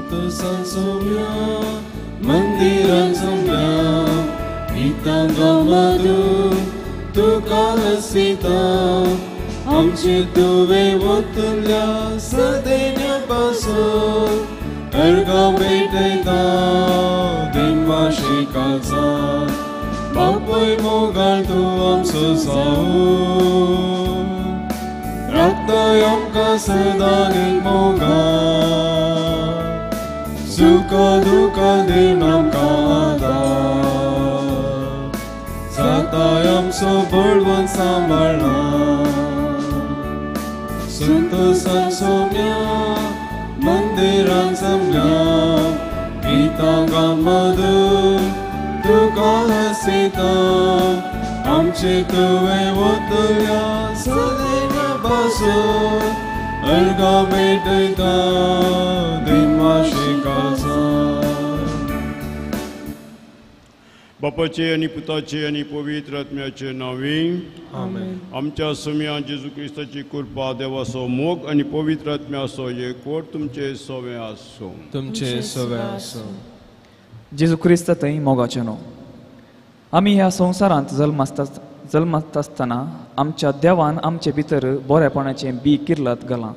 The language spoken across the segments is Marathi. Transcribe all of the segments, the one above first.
संतोषान सोम्या मंदिरान सोम्या गीतांगा मधुर तुका हसिता आमचे तुवे वतल्या सदैन्या पासून अर्गांव भेटयता दिनवाशिकाचा बापय मोगाळ तूं आमचो जावून राखताय आमकां सदां मोगाळ सुख दुखा दिन आमकां आदार जाताय आमचो बळवंत सांबाळना संतोषान सोम्या मंदिरान जमल्या गितांगा मधुर तुका हसिता आमचे तुवे वतल्या सदैन्या पासून अर्गांव भेटयता दिनवाशिकाचा बापाचे आनी पुताचे आनी पवित्र आत्म्याचे नांवे आमेन. आमच्या सुम्या जेजू क्रिस्ताची कृपा देवाचो मोग आनी पवित्र आत्म्याचो एकवट तुमचे सोवे आसूं. तुमचे सवे आसूं. जेजू क्रिस्त थंय मोगाचें न्हू. आमी ह्या संवसारांत जल्मात आसतना आमच्या देवान आमचे भितर बरेपणाचें बी किर्लत घालां.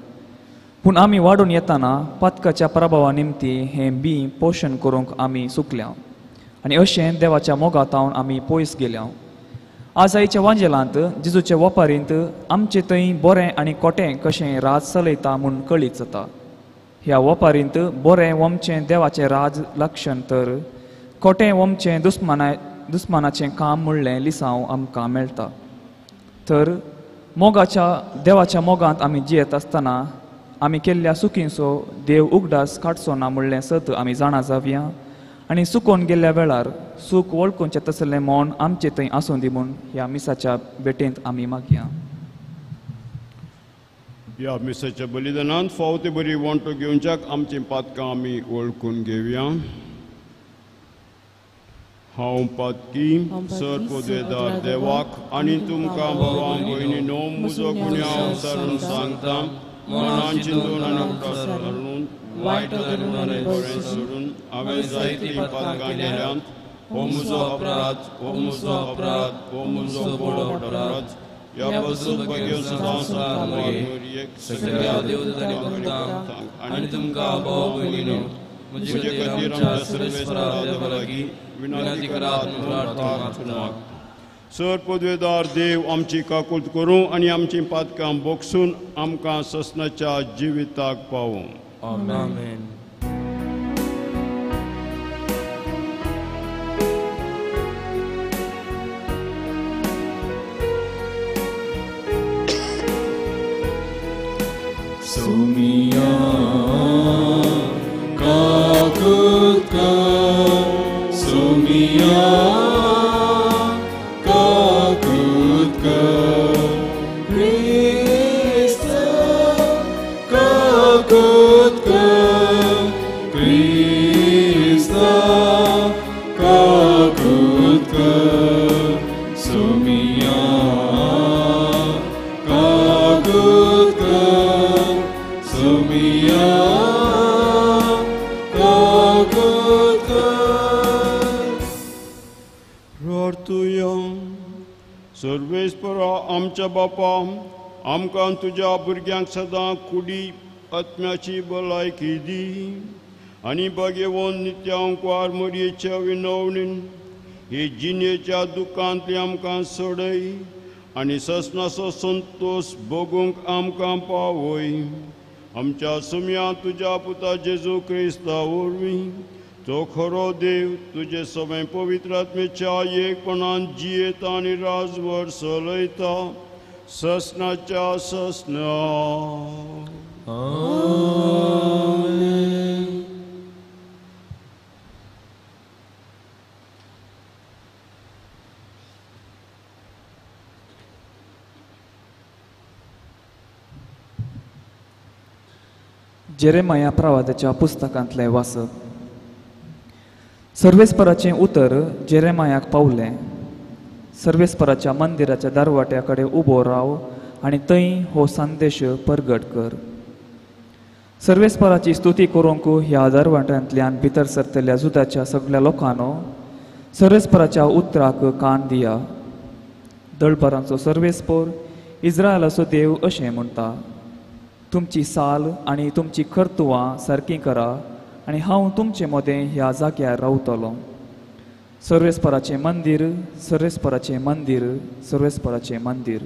पूण आमी वाडून येतना पातकाच्या प्रभावा निमती हें बी पोशण करूंक आमी चुकल्या आनी अशें देवाच्या मोगातावन आमी पयस गेल्या. आज आयच्या वांजेलांत जेजूच्या वापारींत आमचे थंय बरें आनी कोटें कशें राज चलयता म्हूण कळीत जाता. ह्या वापारींत बरें वमचें देवाचें राज लक्षण तर कोटें वमचें दुस्मानाचें काम म्हणलें लिसांव आमकां मेळटा. तर देवाच्या मोगांत आमी जियेत आसतना आमी केल्ल्या चुकींचो देव उगडास काडचो ना म्हणलें सत आमी जाणा जावया आनी चुकोवन गेल्ल्या वेळार सूख वळखुंचें तसलें मोन आमचे थंय आसूं दी म्हूण ह्या मिसाच्या भेटेंत आमी मागया. ह्या मिसाच्या बलिदानांत फावो ते बरी वंटो घेवच्याक आमची पातकां आमी वळखून घेवया. हांव पातकी सरपोदेदार देवाक आनी तुमकां भावां भयणीनो म्हजो गुन्यांव सारून सांगता. मनान चिंतून आनी उठारून वायट धरून आनी बरें सोडून हांवें जायतीं पातकां केल्यांत. हो म्हजो अपराध, हो म्हजो अपराध, हो म्हजो व्हड अपराध. ह्या पासून बग्यो सदां सगळ्या देवतांनी भक्तांक आनी तुमकां भाव भयणीनो म्हजे खातीर आमच्या सर्वेस्परा देवा लागीं विनंती करात म्हूण प्रार्थना माग. सर पदवेदार देव आमची काकूट करूं आनी आमची पातकां बोगसून आमकां ससनाच्या जिविताक पावूं. आमेन. सोमिया काकूट कर सोमिया काकूट कर क्रिस्त काकूट कर क्रिस्त काकूट कर सोमिया काकूट कर सोमिया काकूट कर. प्रार्थुया. सर्वेस्परा आमच्या बापा आमकां तुज्या भुरग्यांक सदां कुडी आत्म्याची भलायकी दी आनी भगवंत नित्यांकवार मरयेच्या विनवणीन हे जिणेच्या दुखांतली आमकां सोडय आनी ससनाचो संतोष भोगूंक आमकां पावय. आमच्या सुम्या तुज्या पुता जेजू क्रिस्ता वरवीं तो खरो देव तुजे सगळे पवित्र आत्मेच्या एकपणान जियेता आनी राजवर चलयता ससनाच्या ससना. आमेन. जेरेमाया प्रवादाच्या पुस्तकांतलें वाचप. सर्वेस्पराचें उतर जेरेमायाक पावलें. सर्वेस्पराच्या मंदिराच्या दारवाट्या कडेन उबो राव आनी थंय हो संदेश परगट कर. सर्वेस्पराची स्तुती करूंक ह्या दरवंटांतल्यान भितर सरतल्या जुदाच्या सगळ्या लोकांनो सर्वेस्पराच्या उतराक कान दिया. दळपरांचो सर्वेस्पर इस्रायलाचो देव अशें म्हणटा, तुमची साल आनी तुमची कर्तुवां सारकीं करा आनी हांव तुमचे मदें ह्या जाग्यार रावतलों. सर्वेस्पराचें मंदीर, सर्वेस्पराचें मंदीर, सर्वेस्पराचें मंदीर.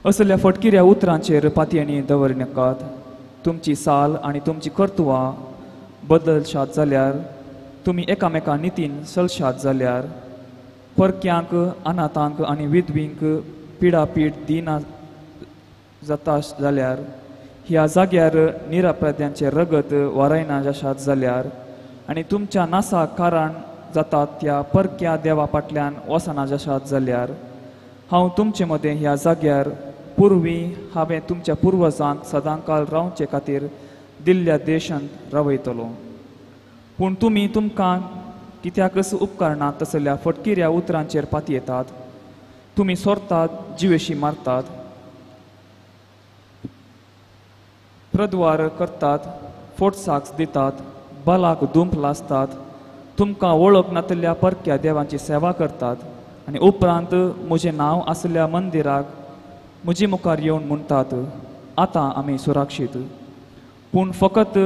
असल्या फटकिऱ्या उतरांचेर पातयेणी दवरनाकात. तुमची साल आनी तुमची कर्तुवां बदलशात जाल्यार, तुमी एकामेका नितीन चलशात जाल्यार, परक्यांक, अनाथांक आनी विधवींक पिडापीड दिना जाता जाल्यार, ह्या जाग्यार निरापराध्यांचे रगत वारायना जाशात जाल्यार, आनी तुमच्या नासाक कारण जातात त्या परक्या देवा फाटल्यान वसना जाशात जाल्यार, हांव तुमचे मदें ह्या जाग्यार पुर्वीं हांवें तुमच्या पुर्वजांक सदांकाल रावचे खातीर दिल्ल्या देशांत रावयतलो. पूण तुमी तुमकां कित्याकच उपकारना तसल्या फटकिऱ्या उतरांचेर पातयेतात. तुमी सोरतात, जिवेशी मारतात, प्रद्वार करतात, फोटसाक्स दितात, बालाक दुंप लासतात, तुमकां वळख नातल्या परक्या देवांची सेवा करतात आनी उपरांत म्हजें नांव आसल्या मंदिराक म्हजे मुखार येवन म्हणटात, आतां आमी सुरक्षीत. पूण फकत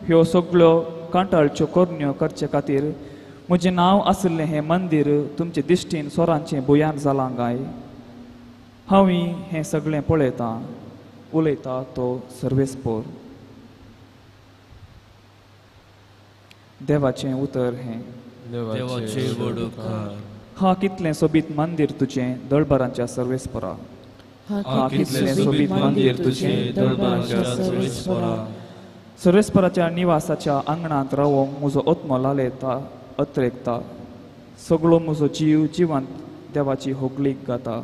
ह्यो सगळ्यो कांटाळच्यो करण्यो करचे खातीर म्हजें नांव आसलें हें मंदीर तुमचे दिश्टीन सोरांचें बुयान जालां काय? हांवी हें सगळें पळयतां, उलयता तो सर्वेस्पर. देवाचें उतर हें. देवाचे वडोवकार. हा कितलें सोबीत मंदीर तुजें दळबरांच्या सर्वेस्परा. हा कितलें सोबीत मंदीर तुजें दळबरांच्या सर्वेस्परा. सर्वेस्पराच्या निवासाच्या आंगणांत रावोंक म्हजो आत्मो लालयता, अत्रेकता. सगळो म्हजो जीव जिवंत देवाची होगलीक गाता.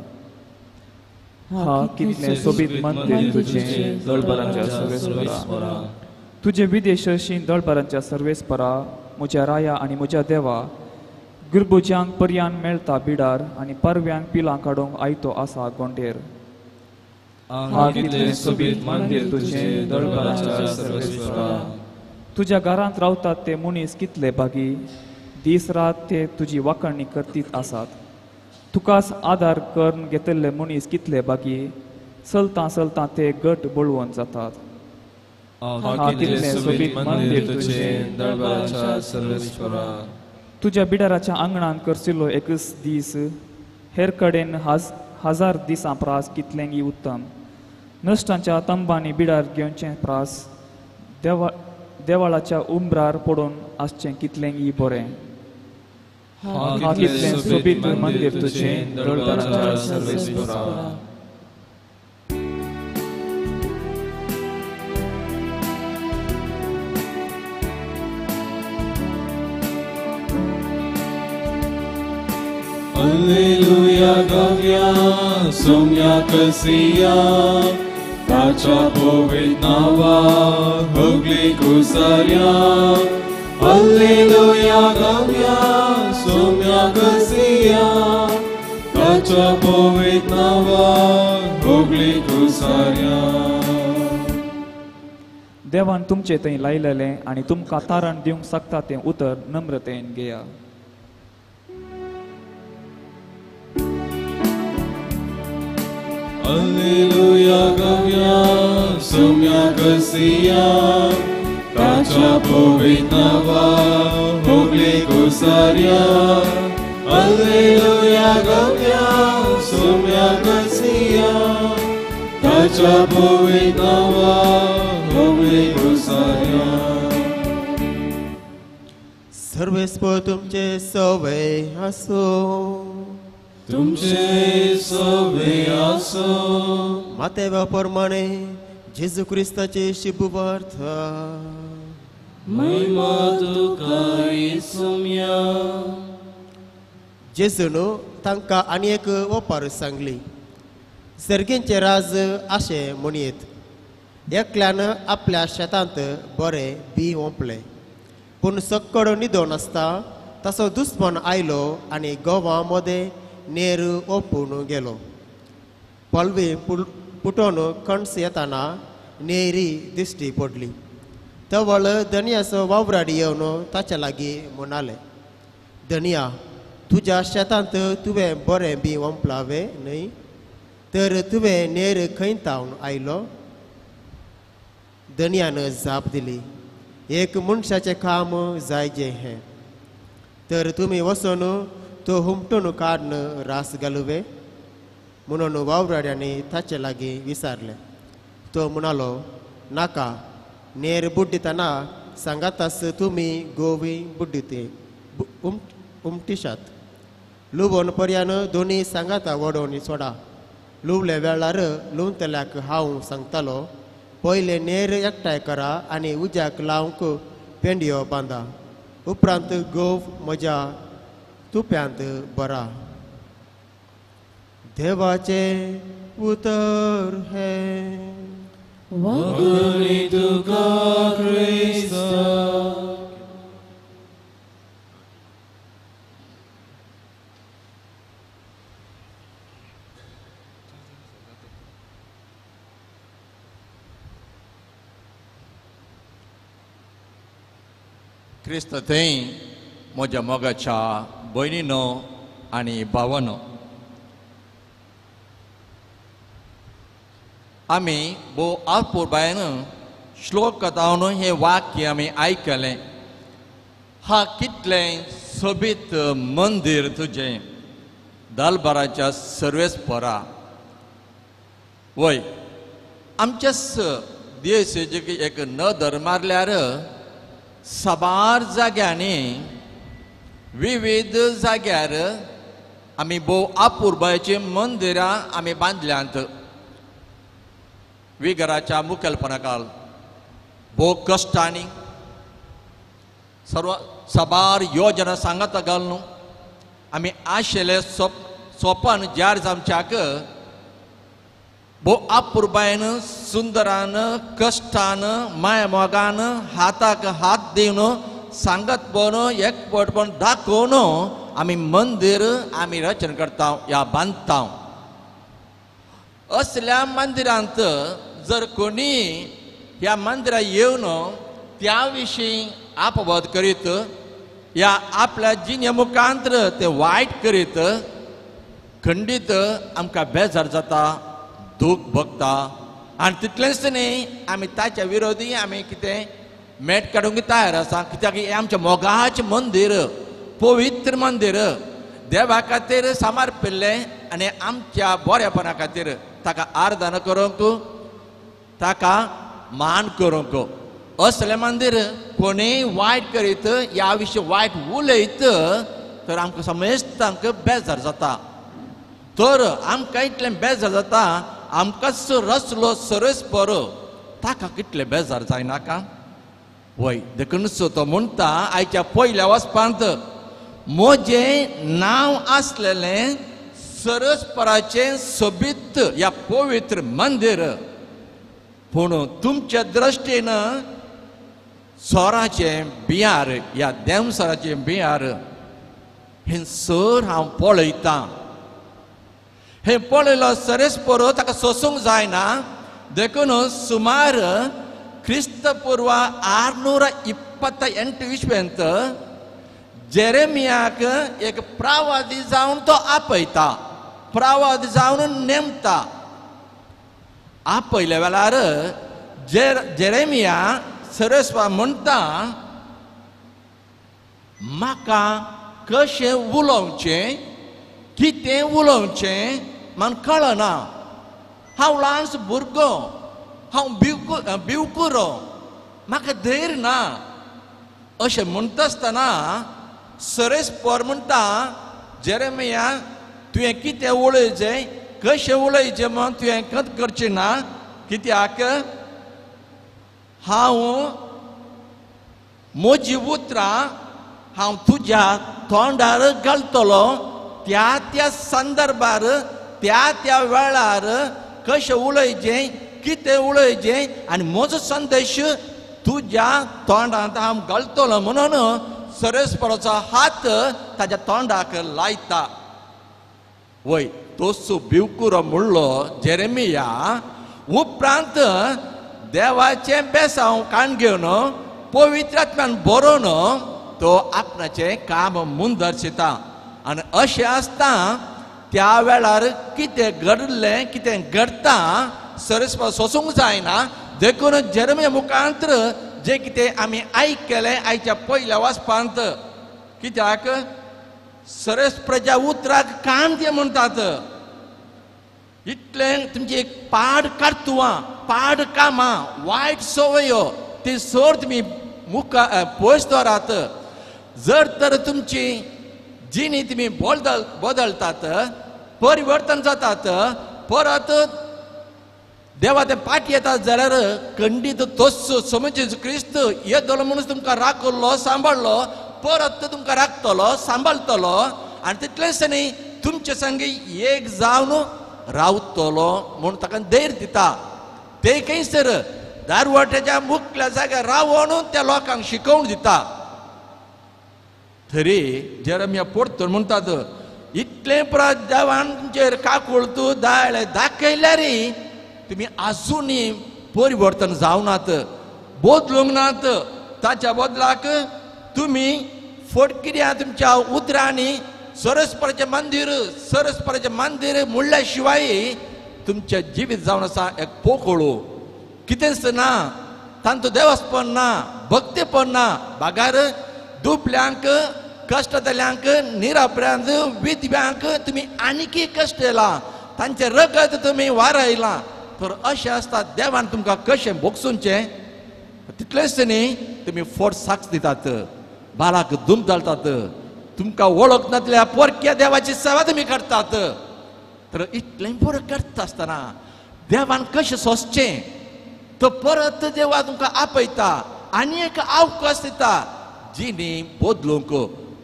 हा कितलें सोबीत मंदीर तुजें दळबरांच्या सर्वेस्परा. तुजे विदेशी दळबरांच्या सर्वेस्परा, म्हज्या राया आनी म्हज्या देवा, गिरबुज्यांक पर्यान मेळटा बिडार आनी परव्यांक पिलां काडूंक आयतो आसा गोंडेर. हा कितलें सोबीत मंदीर तुजें दळबरांच्या सर्वेस्परा. तुज्या घरांत रावतात ते मनीस कितले बागी, दीस रात ते तुजी वाखणणी करतीत आसात. तुकाच आदार करून घेतिल्ले मनीस कितले बागी, चलतां चलतां ते गट बळवून जातात. हा कितलें सोबीत मंदीर तुजें दळबरांच्या सर्वेस्परा. तुज्या बिडाराच्या आंगणांत करशिल्लो एकच दीस हेर कडेन हजार दिसां प्रास कितलेंगी उत्तम. नश्टांच्या तंबांनी बिडार घेवचें प्रास देवाळाच्या उंबरार पडून आसचें कितलेंगी बरें. हा कितलें सोबीत मंदीर तुजें दळबरांच्या सर्वेस्परा. Alleluia gavia, somnia căsia, Tacea povitnava, hăgli cusaria. Alleluia gavia, somnia căsia, Tacea povitnava, hăgli cusaria. देवान तुमचे थंय लायलेलें आनी तुमकां तारण दिवंक शकता तें उतर नम्रतेन घेया. Alleluia gavia, somnia căsia, Tacea povitnava, hăgli cusaria. Alleluia gavia, somnia căsia, Tacea povitnava, hăgli cusaria. सर्वेस्पर तुमचे सवय असो. तुमचे सवे असो. मातेव्या प्रमाणे जेजू ख्रिस्ताचे शुभवार्थ. महिमा तुका येसुम्या. जेजून तांकां आनी एक ओपार सांगली. सर्गेंचे राज अशें म्हणयत, एकल्यान आपल्या शेतांत बरें बी ओंपलें, पूण सक्कड न्हिदो नासता तसो दुस्मन आयलो आनी गोवां मदें नेर ओपून गेलो. पळवी पुटोन कणस येताना नेरी दिश्टी पडली. तवळ धनियाचो वावराड येवन ताच्या लागीं म्हणाले, धनिया, तुज्या शेतांत तुवें बरें बी वंपलावे न्हय, तर तुवें नेर खंय तावन आयलो? धनियान जाप दिली, एक मनशाचें काम जाय जें हें. तर तुमी वचून तो हुमटून काडून रास घालुवे? म्हणून वावराड्यांनी ताचे लागीं विचारलें. तो म्हणालो, नाका, नेर बुड्डितना सांगातास तुमी गोवी बुड्डिते उमटिशात. लुवोन पर्यान दोनी सांगाता वडोवन सोडा. लुवले वेळार लुवतल्याक हांव सांगतालो, पयले नेर एकठांय करा आनी उज्याक लावंक पेंडयो बांदा. उपरांत गोव म्हज्या तुप्यांत बरा. देवाचे उतर हे. वगुणी तुका क्रिस्ता. क्रिस्त थंय म्हज्या मोगाच्या भयणीनो आनी भावानो, आमी भोव आपुरबायेन श्लोक कथावन हें वाक्य आमी आयकलें. हा कितलें सोबीत मंदिर तुजें दलबाराच्या सर्वेस्परा. वय आमच्याच देशेक एक नदर मारल्यार साबार जाग्यांनी विविध जाग्यार आमी भोव आपुरबायेचीं मंदिरां आमी बांदल्यांत. विघराच्या मुखेलपणाखाल भोव कश्टांनी सर्व साबार योजना सांगत घालून आमी आशिल्ले सोपान जार आमच्याक भोव आपुरबायेन सुंदरान कश्टान माय मोगान हाताक हात दिवन सांगत पळोवन एकपटपण दाखोवन आमी मंदिर आमी रचना करता या बांदता. असल्या मंदिरांत जर कोणी ह्या मंदिरात येवन त्या विशीं आपबोध करीत या आपल्या जिणे मुखांतर ते वायट करीत खंडीत आमकां बेजार जाता, दूख भोगता. आनी तितलेंच न्ही, आमी ताच्या विरोधी आमी कितें मेट काडूंक तयार आसा. कित्याक हें आमचें मोगाचें मंदिर, पवित्र मंदिर, देवा खातीर समर्पिल्लें आनी आमच्या बरेपणा खातीर ताका आराधना करूंक, ताका मान करूंक. असलें मंदिर कोणीय वायट करीत ह्या विशीं वायट उलयत तर आमकां समेस्त आमकां बेजार जाता. तर आमकां इतलें बेजार जाता, आमकांच रचलो सर्वेस्पर ताका कितलें बेजार जायनाका. वय देखूनच तो म्हणटा आयच्या पयल्या वचपांत, म्हजें नांव आसलेलें सर्वेस्पराचें सोबीत ह्या पवित्र मंदिर, पूण तुमच्या दृश्टीन सोराचें बियार ह्या देवसराचें बियार हें सर हांव पळयतां. हें पळयलो सर्वेस्पर ताका सोसूंक जायना. देखून सुमार क्रिस्तपूर्व 628 इस्वेंत जेरेमियाक एक प्रवादी जावन तो आपयता, प्रवादी जावन नेमता. आपयल्या वेळार जेरेमिया सर्वेस्पा म्हणटा, म्हाका कशें उलोवचें, कितें उलोवचें म्हाका कळना. हांव ल्हानसो भुरगो, हांव भिवकुरो, म्हाका धैर्य ना. अशें म्हणटा आसतना सर्वेस्पर म्हणटा, जेरेमिया तुवें कितें उलयचें, कशें उलयचें म्हण तुवें कत करचें ना. कित्याक हांव म्हजीं उतरां हांव तुज्या तोंडार घालतलो. त्या संदर्भार त्या वेळार कशें उलयचें, कितें उलयचें आनी म्हजो संदेश तुज्या तोंडांत हांव घालतलो म्हणून सर्वेस्पराचो हात ताच्या तोंडाक लायता. वय तोच भिवकुरो म्हणलो जेरेमिया. उपरांत देवाचे बेसांव काण घेवन पवित्र आत्म्यान बरोवन तो आपणाचें काम मुंदरशिता आनी अशें आसता त्या वेळार कितें घडलें कितें घडटा सरस्वत सोसूंक जायना देखून जेरमिया मुखांतर जे कितें आमी आयकलें आयच्या पयल्या वाचपांत कित्याक सरस्वताच्या उतराक कान ते म्हणटात इतलें तुमची पाड कार्तुवां पाड कामां वायट सवयो ती सर तुमी मुखा पयस दवरात जर तर तुमची जिणी तुमी बदलतात परिवर्तन जातात परत देवा ते पाटी येतात जाल्यार खंडीत तोच समज क्रिस्त येतलो म्हणून तुमकां राखलो सांबाळलो परत तुमकां राखतलो सांबाळतलो आनी तितलेंच न्ही तुमचे संगी एक जावन रावतलो म्हूण ताका धैर्य दिता ते खंयसर दारवट्याच्या मुखल्या जाग्यार रावून त्या लोकांक शिकोवन दिता तरी जेरमिया परतून म्हणटात इतलें परत देवान तुमचेर काकूळ तूं दाखयल्यार तुमी आजुनूय परिवर्तन जावनात बदलूंक नात ताच्या बदलाक तुमी फटकिऱ्या तुमच्या उतरांनी सरस्वताचें मंदीर म्हणल्या शिवाय तुमचें जिवीत जावन आसा एक पोकळो कितेंच ना तांचो देवस्पण ना भक्तीपण ना बागार दुबल्यांक कश्टतल्यांक निरापऱ्यांक विधव्यांक तुमी आनीकय कश्ट येला तांचें रगत तुमी वारयलां तर अशें आसता देवान तुमकां कशें भोगसूंचें तितलेंच न्ही तुमी फट साक्ष दितात बालाक धूम घालतात तुमकां वळख नासल्या परक्या देवाची सेवा तुमी करतात तर इतलें बरें करता आसतना देवान कशें सोंसचें तो परत देवा तुमकां आपयता आनी एक अवकाश दिता जिणी बदलूंक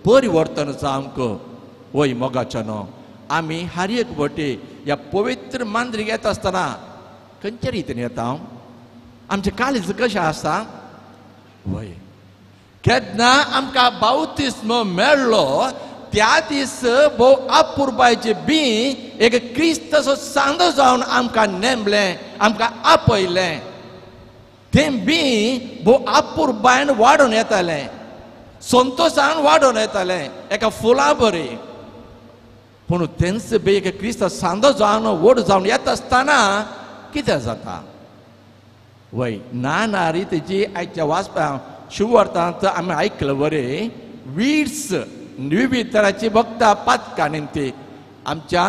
परिवर्तन जावंक वय मोगाच्यानो आमी हर एक वटे ह्या पवित्र मांद्रीक येता आसतना खंयच्या रितीन येता आमचें काळीज कशें आसा वय केन्ना आमकां बावतिस्म मेळ्ळो त्या दीस भोव अपुरबायचे बी एक क्रिस्ताचो सांदो जावन आमकां नेमलें आमकां आपयलें तें बी भोव अपुरबायन वाडून येतालें संतोशान वाडून येतालें एका फुला बरी पूण तेंच बी एक क्रिस्त सांदो जावन व्हड जावन येता आसतना कितें जाता वय ना रितीची आयच्या वाचपाक शुवार्थांत आमी आयकलां बरें विड्स विविध तरांची भक्तां पातकां निमती आमच्या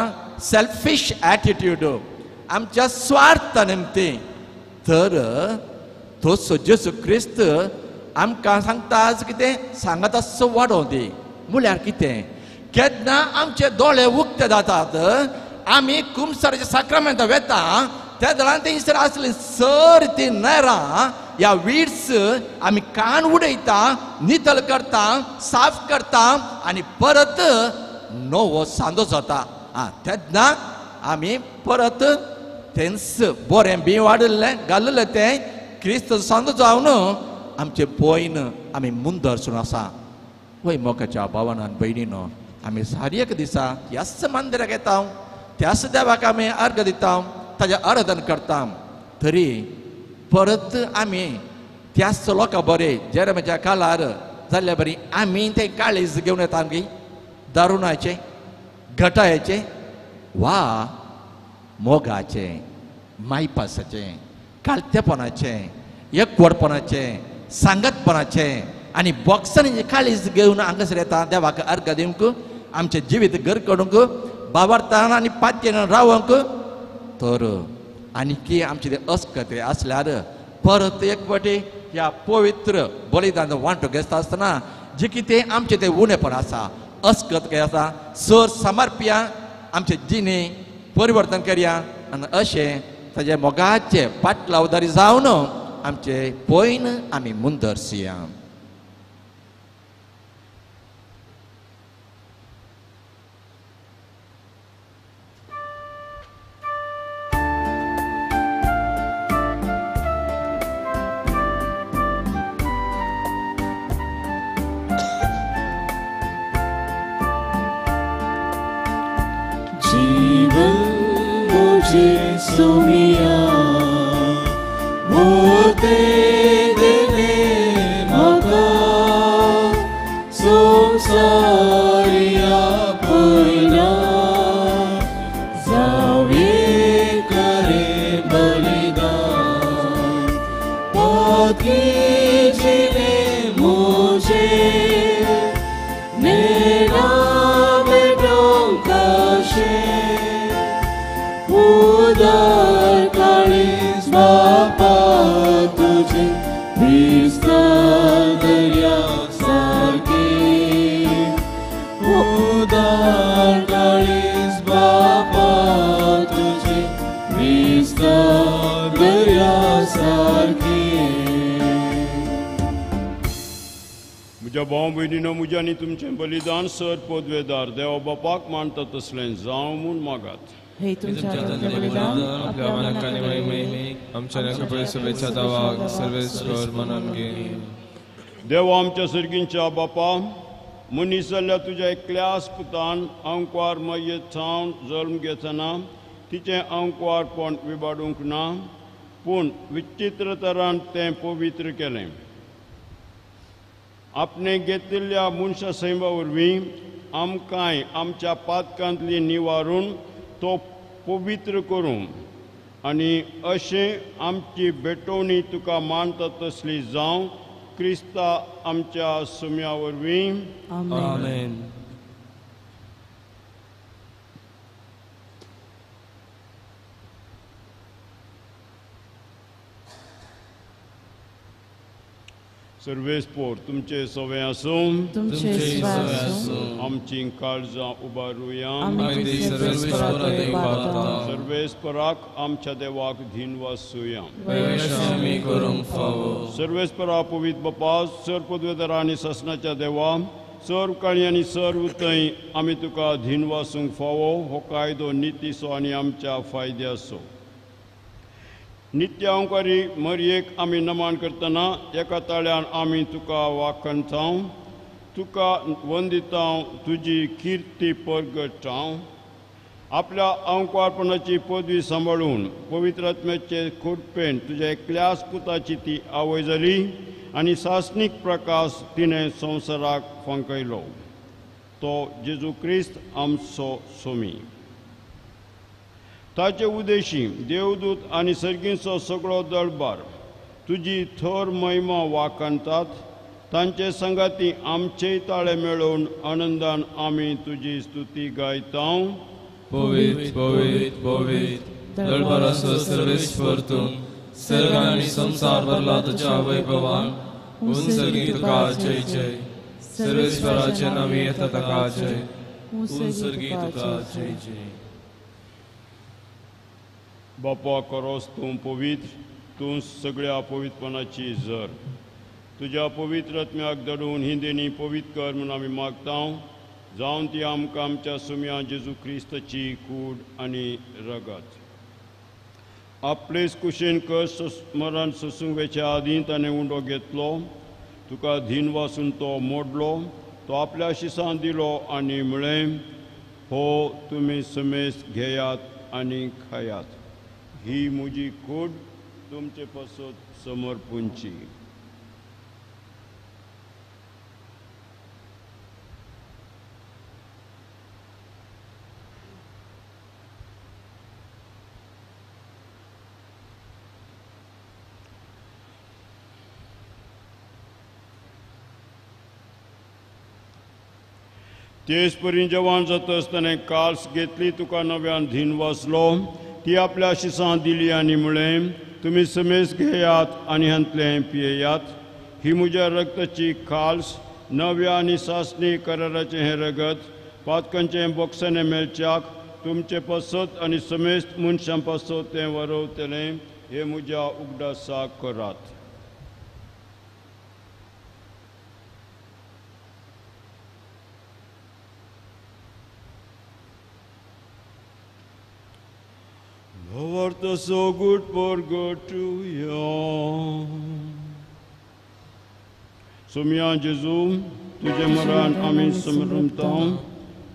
सेल्फिश एटिट्यूड आमच्या स्वार्था निमती तर तोच जेजू क्रिस्त आमकां सांगता आज कितें सांगता तसो वाडोव दी म्हळ्यार कितें केन्ना आमचे दोळे उक्ते जातात आमी कुमसाराचे साक्रामेंत वेता त्या दळान थंयसर आसली सर ती नेरां ह्या विड्स आमी कान उडयता नितळ करता साफ करता आनी परत नवो सांदो जाता तेन्ना आमी परत तेंच बरें बी वाडलें घाललें तें क्रिस्त सांदो जावन आमचे पयन आमी मुंदरसून आसा वय मोगाच्या भावानान भयणीनो आमी सारी एक दिसा ह्याच मंदिराक येता त्याच देवाक आमी अर्घ दिता ताजें आराधन करता तरी परत आमी त्याच लोकां बरें जेरमेच्या काळार जाल्ल्या बरी आमी तें काळीज घेवन येता आमगे दारुणाचें घटायेचें वा मोगाचें मायपासाचें कालतेपणाचें एकवटपणाचें सांगतपणाचें आनी बॉक्सांनी काळीज घेवन हांगासर येता देवाक अर्घ दिवंक आमचें जिवीत घर करूंक बाबार्थान आनी पातयेन रावंक तर आनीकी आमचे ते अस्कते आसल्यार परत एक फावटी ह्या पवित्र बलिदान वांटो घेता आसतना जे कितें आमचें तें उणेपण आसा अस्कत काय आसा सर समर्पया आमचे जिणे परिवर्तन करया आनी अशें ताजे मोगाचे पाटलावदारी जावन आमचे पयन आमी मुंदरसिया जीवन मुझे सुमिया देणे म्हाका संवसारिया पयना जावे करे बलिदान बाकी जिणे मुझे नेना बेटों काशे उदार काळीज बापा तुझे दिसता दर्या सारखे उदार काळीज बापा तुझे दिसता दर्या सारखे म्हज्या भाव भयणीनो म्हज्या आनी तुमचें बलिदान सर पदवेदार देवा बापाक मानता तसलें जावं म्हूण मागात हे तुमच्या बलिदान आपल्या मनाकाने महिमेक आमच्या कपडे शुभेच्छा दावाक सर्वेश्वर मनान घे देवा आमच्या सर्गींच्या बापा मनीस जाल्ल्या तुज्या एकल्याच पुतान अंकवार मयत थावन जल्म घेतना तिचें अंकवारपण विबाडूंक ना पूण विचित्र तरान तें पवित्र केलें आपणे घेतिल्ल्या मनशा सैमा वरवीं आमकांय आमच्या पातकांतली निवारून तो पवित्र करूं आनी अशें आमची भेटवणी तुका मानता तसली जावं क्रिस्ता आमच्या सुम्या वरवीं आमेन सर्वेस्पोर तुमचे सवय आसूं तुमचे स्वास आमची काळजां उबारुया आमी सर्वेश्वरा देवाता सर्वेस्पराक आमच्या देवाक धीन वासूया वैशामी करूंक फावो सर्वेस्परा पवित्र बापा सर पदवेदारा आनी शासनाच्या देवा सर्व काळी आनी सर्व थंय आमी तुका धीन वासूंक फावो हो कायदो नितीसो आनी आमच्या फायद्याचो नित्य अंकारी मरयेक आमी नमन करतना एका ताळ्यान आमी तुका वाखणतां तुका वंदितां तुजी किर्ती परगटां आपल्या अंकवारपणाची पदवी सांबाळून पवित्र आत्म्याचे खुरपेन तुज्या एकल्याच पुताची ती आवय जाली आनी शासनीक प्रकाश तिणें संवसाराक फंकयलो तो जेजू क्रिस्त आमचो सोमी ताचे उदेशी देवदूत आनी सर्गींचो सगळो दळबार तुजी थोर महिमा वाखणतात तांचे संगाती आमचेय ताळे मेळोवन आनंदान आमी तुजी स्तुती गायतां पवित्र पवित्र पवित्र दळबाराचो सर्वेश्वर तूं सर्ग आनी संसार भरला तुज्या वैभवान उंचगी तुका जय जय सर्वेश्वराचे नामी येता ताका जय उंचगी तुका जय जय बापा करोस तूं पवित्र तूं सगळ्या पवित्रपणाची झर तुज्या पवित्र आत्म्याक दडून ही देणी पवित्र कर म्हूण आमी मागतां जावन ती आमकां आमच्या सुम्या जेजू क्रिस्ताची कूड आनी रगत आपलेच कुशेन कस मरण सोसूंक वेच्या आदीं ताणें उंडो घेतलो तुका धीन वासून तो मोडलो तो आपल्या शिसां दिलो आनी म्हळें हो तुमी समेस्त घेयात आनी खायात ही म्हजी कूड तुमचे पासत समर्पूंची तेच परी जवान जाता आसतना काल्स घेतली तुका नव्यान धीन वाचलो ती आपल्या शिसां दिली आनी म्हळें तुमी समेस्त घेयात आनी हांतलें पियेयात ही म्हज्या रक्ताची काल्स नव्या आनी सासणी कराराचें हें रगत पातकांचें बॉक्सांनी मेळच्याक तुमचे पासत आनी समेस्त मनशां पासत तें वरवतलें हे म्हज्या उगडासाक करात Lord, the so good for God to you. Sumya Jesu, तुझे मरण आमी समरमतां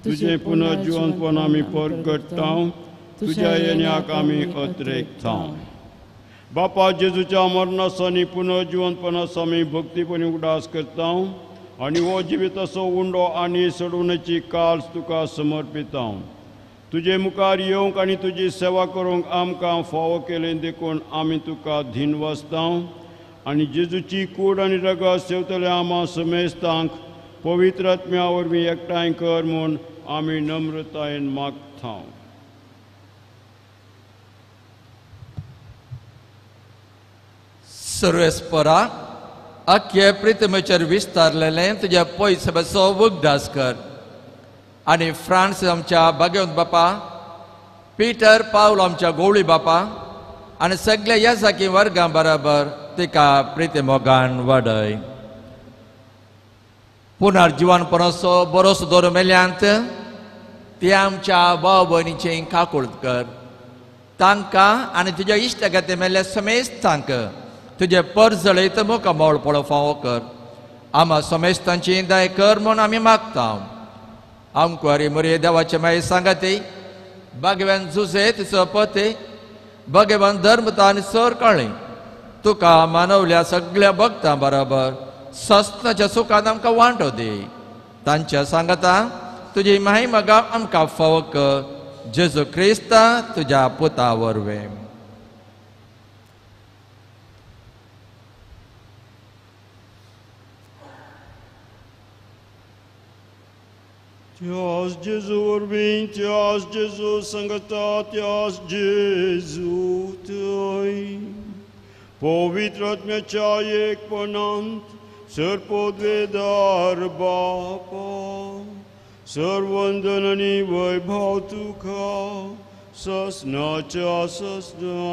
तुझे पुनर्जीवनपण आमी परगटतां तुज्या येण्याक आमी अत्रेकतां बापा जेजूच्या मरणास आनी पुनर्जिवंतपणास आमी भक्तीपणी उडास करता आनी हो जिविताचो उंडो आनी सडूनची काळ तुका समर्पिता. तुजे मुखार येवंक आनी तुजी सेवा करूंक आमकां फावो केलें देखून आमी तुका धीन वाजता आनी जेजूची कूड आनी रगत सेवतल्या आमा समेस्तांक पवित्र आत्म्या वरवीं एकठांय कर म्हूण आमी नम्रतायेन मागता. सर्वेस्परा अख्खे प्रितमेचेर विस्तारलेलें तुज्या पयसो उगडास कर आनी फ्रांस आमच्या भाग्यवंत बापा, पिटर पावल आमच्या गवळी बापा आनी सगळ्या येसाकी वर्गां बरोबर तिका प्रितमोगान वाडय. पुनर्जिवनपणाचो बरोसो दवरूं मेल्यांत ते आमच्या भाव भयणीचें काकूळट कर. तांकां आनी तुज्या इश्टगती मेल्ल्या समेस्तांक तुजे परजळीत मुखामोळ पळो फावो कर. आमा समेस्तांची दय कर म्हूण आमी मागता. आमकारी मुरे देवाचे मागीर सांगाती भगवान जुजे तिचो पती भगवान धर्मता आनी सर कळ्ळी तुका मानवल्या सगळ्या भक्तां बरोबर सस्ताच्या सुखान आमकां वांटो दी. तांच्या सांगता तुजी महिमा आमकां फावो कर. जेजू क्रिस्ता तुज्या पुता वरवीं. Tias Jesu vorbim, tias Jesu sangata, tias Jesu tăi. Povitratmea एक पणांत सर्पोद्वेदार बापा सर्वंदन आणि वैभव तुका ससनाच्या ससना.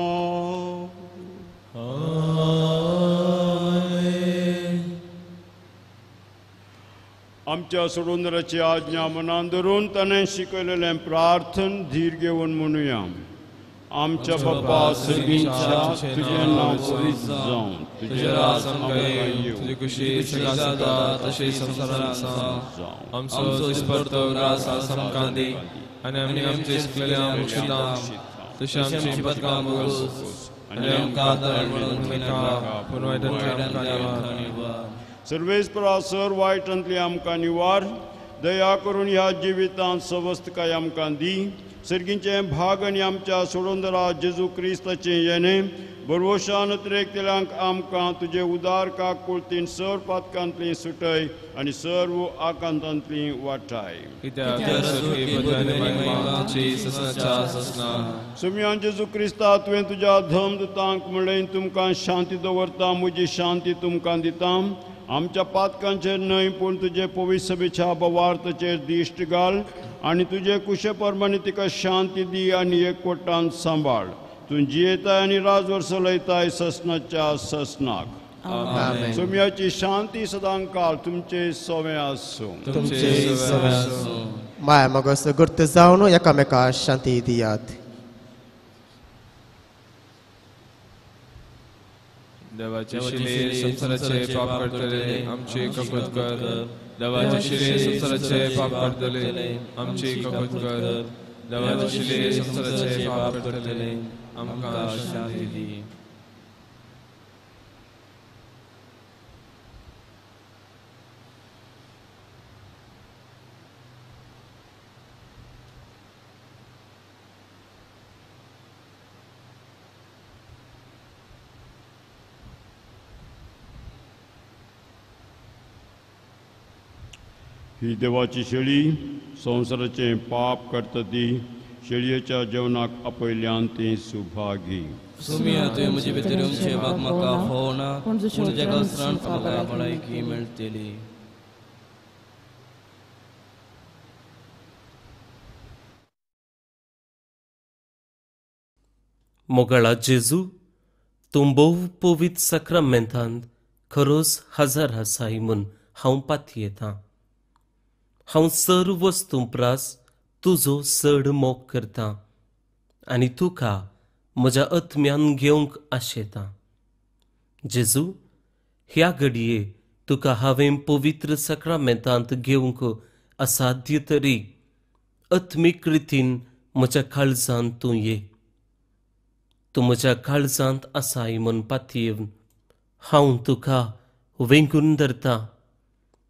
आमच्या सोडूंदराची आज्ञा मनान धरून ताणें शिकयलेलें प्रार्थन धीर घेवन म्हणुया. आमच्या बाप्पा सर्गींच्या तुजें नांव पवित्र जावं, तुजें राज आमकां येवं, तुजी कुशी जाता तशी संवसारांत जावं. आमचो दिसपरतो रास आमकां दी आनी आमी आमचे शिकलेल्या मुक्षिता तशी आमची पदकां बोस आनी आमकां आदार पूण वायटांतल्यान आमकां निवार. सर्वेस्परा सर वायटांतली आमकां निवार. दया करून ह्या जिवितांत सवस्त काय आमकां दी. सर्गींचे भाग आनी आमच्या सोडूंदरा जेजू क्रिस्ताचें येणें बरवशान नत्रेकतेल्यांक आमकां तुजे उदार काकुळतीन सर पातकांतली सुटय आनी सर्व आकांतांतली वाटाय. सुमयान जेजू क्रिस्ता तुवें तुज्या धर्मदूतांक म्हणलें तुमकां शांती दवरता, म्हजी शांती तुमकां दिता. आमच्या पातकांचेर न्हय पूण तुजे पवित्र सभेच्या बवार्थाचेर दिश्ट घाल आनी तुजे कुशे प्रमाणे तिका शांती दी आनी एकवटान सांबाळ. तूं जियेताय आनी राजवर चलयताय ससनाच्या ससनाक. सुमयाची शांती सदां काळ तुमचे सोवे आसूं. माया मोगोस गुर्त जावन एकामेकाक शांती दियात. देवाचे शिले संसाराचे पाप करतले आमचे कपट कर. देवाचे शिले संसाराचे पाप करतले आमचे कपट कर. देवाचे शिले संसाराचे पाप करतले आमकां शांती दी. ही देवाची शेळी संवसाराचें पाप करता ती शेळयेच्या जेवणाक आपयल्यान ती सुभागी. सुमिया तुवें म्हजे भितर येवचे भाग म्हाका होवना पूण तुज्या गांवसरान म्हाका भलायकी मेळटली. मोगळा जेजू तूं भोव पवित्र सक्रामेंतांत खरोच हजर आसाय म्हूण हांव पातयेतां. हांव सर्व वस्तू प्रास तुजो चड मोग करतां आनी तुका म्हज्या आत्म्यान घेवंक आशेतां. जेजू ह्या घडये तुका हांवें पवित्र सक्रामेंतांत घेवंक असाध्य तरी आत्मीक रितीन म्हज्या काळजांत तूं ये. तूं म्हज्या काळजांत आसाय म्हूण पातयेवन हांव तुका वेंगून धरतां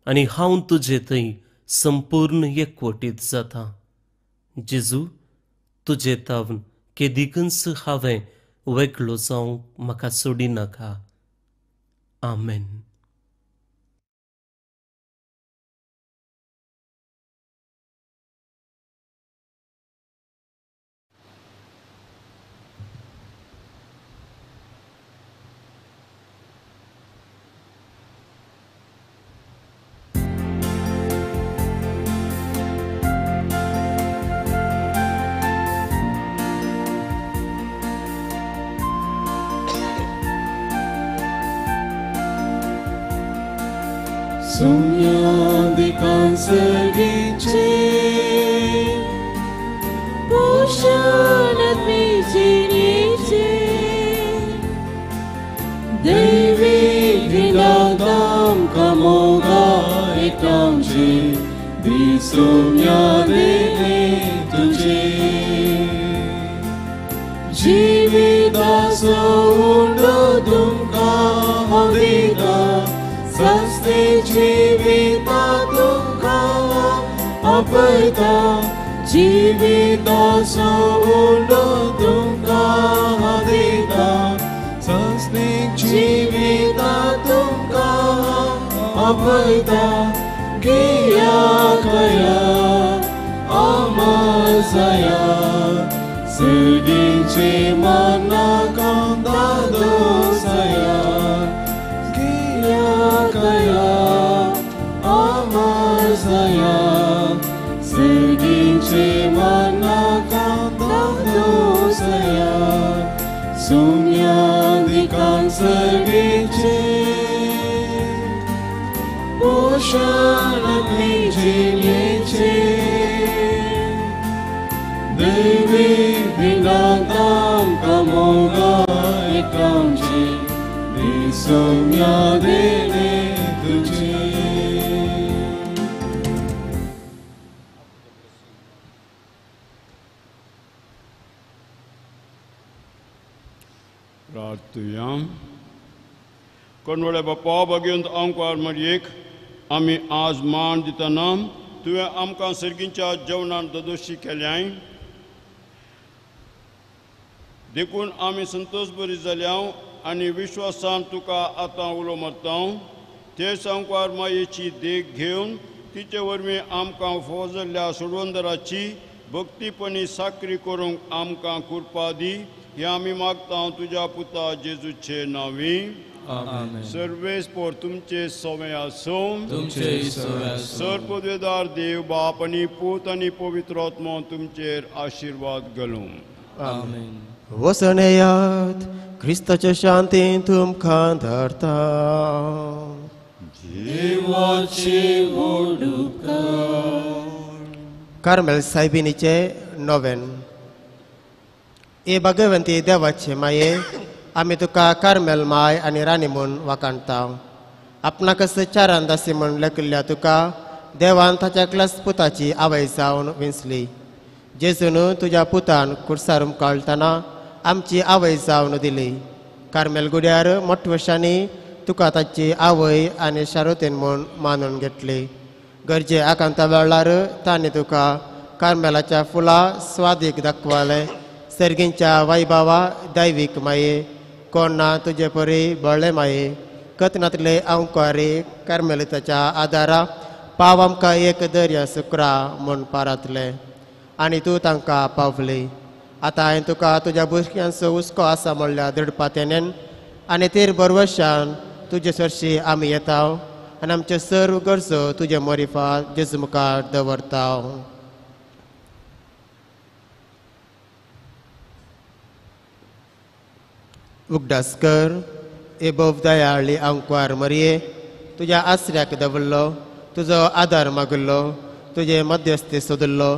आनी हांव तुजे थंय संपूर्ण एकवटीत जाता. जेजू, तुजे तावन केदीकच हांवें वेगळो जावंक म्हाका सोडिनाका. आमेन. Sumyadikan sergice Pushanat mijinice Devi vinadam kamoga etamce Di sumyadene tuce Jivida undudumka havida Sasti jivita dunka apita Jivita saundo dunka hadita Sasti jivita dunka apita Giya kaya amasaya Sedinci mana kanda dosaya Kaya amasaya sedinci mana kanda dosaya Sumyadikan sedinci Pushanat mijinice Devi vinadam kamoga ekamci Di sumyadene tuce. प्रार्थूया. कोणवडे बाप्पा भगवंत आमकां मरयेक आमी आज मान दितना तुवें आमकां सर्गीच्या जेवणान दोशी केल्याय देखून आमी संतोश बरी जाल्या आनी विश्वासान तुका आतां उलो मारता. ते सांगवार मायेची देख घेवन तिचे वरवीं आमकां फोजल्ल्या सोडवंदराची भक्तीपणी साकरी करूंक आमकां कृपा दी. हे आमी मागता तुज्या पुता जेजूचे नांवी. आमेन. सर्वेस्पोर तुमचे सवय आसूं. तुमचे सवय आसूं. सर्वोदयदार देव बाप आनी पूत आनी पवित्र आत्मा तुमचेर आशिर्वाद घालूं. आमेन. वसणयात क्रिस्ताच्या शांतीन तुमकां धाडटा. देवाचे उपकार. कार्मेल सायबिणीचे नोवेन. ए भगवंती देवाचे माये, आमी तुका कार्मेल माय आनी राणी म्हूण वाखाणटा. आपणाकच चारांदासी म्हूण लेखिल्ल्या तुका देवान ताच्या क्लास पुताची आवय जावन विंचली. जेजून तुज्या पुतान कुर्सार मुखाळटना आमची आवय जावन दिली. कार्मेल गुड्यार मोठवशांनी तुका ताची आवय आनी शारोतेन म्हूण मानून घेतली. गरजे आकांता वेळार तांणी तुका कार्मेलाच्या फुलां स्वादीक दाखवाले. सर्गींच्या वैभवा दैवीक माये, कोण ना तुजे परी बळ्ळे माये. कथनांतले अंकारी कार्मेलिताच्या आदारा पाव आमकां एक दर्या सुकरा म्हूण पारातले आनी तूं तांकां पावली. आतां हांवें तुका तुज्या भुरग्यांचो हुस्को आसा म्हणल्या दृढपातेनेन आनी तेर बरवशान तुजे सरशी आमी येता आनी आमच्यो सर्व गरजो तुजे मोरिफात जेजू मुखार दवरता. उगडास कर ए बोव दयाळी अंकवार मरये. तुज्या आसऱ्याक दवरलो, तुजो आदार मागिल्लो, तुजे मध्यस्थी सोदिल्लो.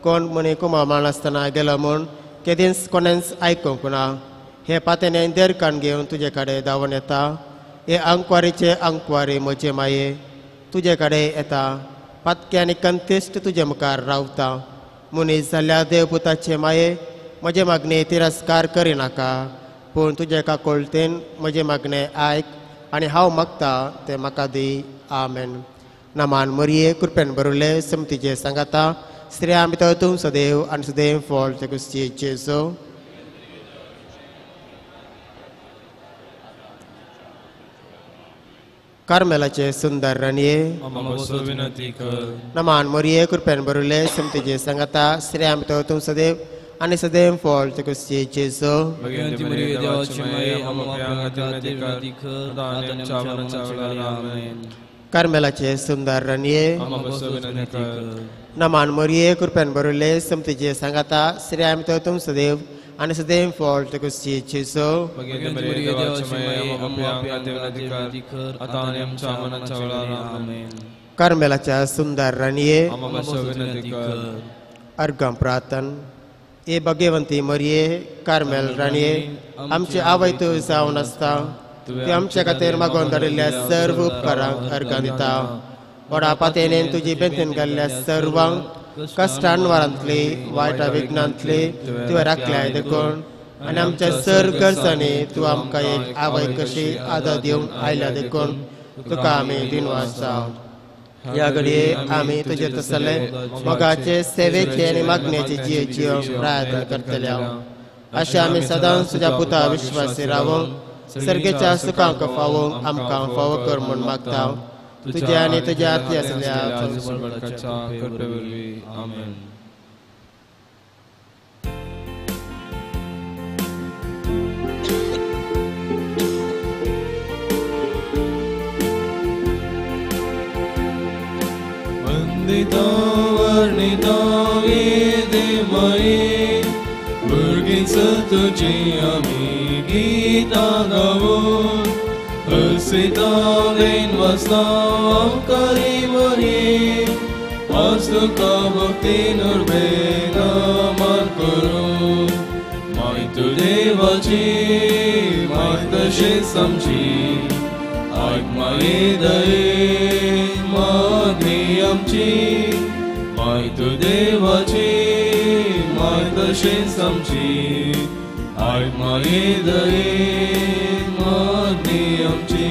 कोण म्हणी कुमार आसतना गेलो म्हूण केदींच कोणेंच आयकूंक ना. हे पातेने देरकान घेवन तुजे कडेन धांवन येता. हे अंकवारीचे अंकवारी म्हजे माये, तुजे कडेन येता. पातके आनी कंतिश्ट तुजे मुखार रावता. मुनीस जाल्ल्या देवपुताचे माये, म्हजे मागणे तिरस्कार करिनाका पूण तुजे एका कोळतेन म्हजे मागणे आयक आनी हांव मागता ते म्हाका दी आमेन. नामान मरिये कृपेन बरयले समतीचे सांगाता श्रेया भितर तूं सदैव आनी सदैव फॉल ते कुस्ती जेसो. कार्मेलाचे सुंदर राणये विनंती कर. नमान मरिये कृपेन बरयले समतीचे सांगाता श्रेया भितर तूं सदैव आनी सदैव फॉल ते कुस्ती जेसो. भगवंती मरिये देवाची माय विनंती कर. आता आमच्या मरणाच्या वेळेला आमेन. कार्मेलाचे सुंदर राणये विनंती कर. नमान मरिये कृपेन बरयले समतीचे सांगाता श्रेया भितर तूं सदैव आनी सदैव फॉल ते कुस्ती जेसो. भगवंती मरिये देवाची माय विनंती कर. आता आमच्या मरणाच्या वेळेला आमेन. कार्मेलाच्या सुंदर राणये विनंती कर. अर्गम प्रार्थन. ए भगवंती मरिये कार्मेल राणये आमची आवय तूं जावन आसता ती आमच्या खातीर मागोवन धाडिल्ल्या सर्व उपकारांक अर्गां दिता. व्हडा पातेनेन तुजी बेंतेन घाल्ल्या सर्वांक कश्टान वरांतली वायटा विघ्नांतली तुवें राखल्याय देखून आनी आमच्या सर गरजांनी तूं आमकां एक आवय कशी आदर दिवंक आयल्या देखून तुका आमी दिनवास जाव. या घडये आमी तुजे तसले मोगाचे सेवेचे आनी मागणेचे जियेची प्रार्थना करतले. अशें आमी सदांच तुज्या पुता विश्वासी रावूंक सर्गेच्या सुखांक फावोवंक आमकां फावो कर म्हूण मागता. तुज्या आनी तुज्या आती आसल्या आमेन. वंदिता वर्णिता वेदेमयी भुरगींच तुजी आमी गितां गावून हसिता देन वाचता आमकां बरी आज तुका भक्तीन उर्बेन मान करून मायत देवाची मायत तशेंच आमची आयक माये दयेन मागणी आमची मायत देवाची मायत तशेंच आमची आयक माये दयेन मागणी आमची.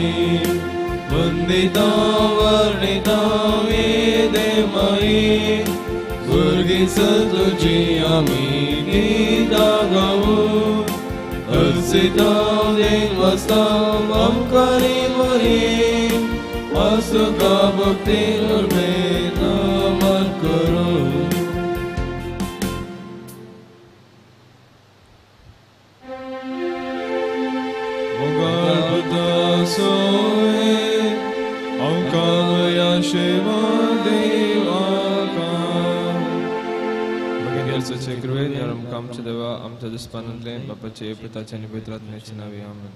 वंदिता वर्णिता वेदेमयी भुरगींच तुजी आमी गितां गावून हसिता देन वाचता आमकां बरी आज तुका भक्तीन उर्बेन मान करून. आमच्या देवा आमच्या दुस्पानांतले बापाचे पिताचे आणि पवित्र आत्म्याचे नावे आमेन.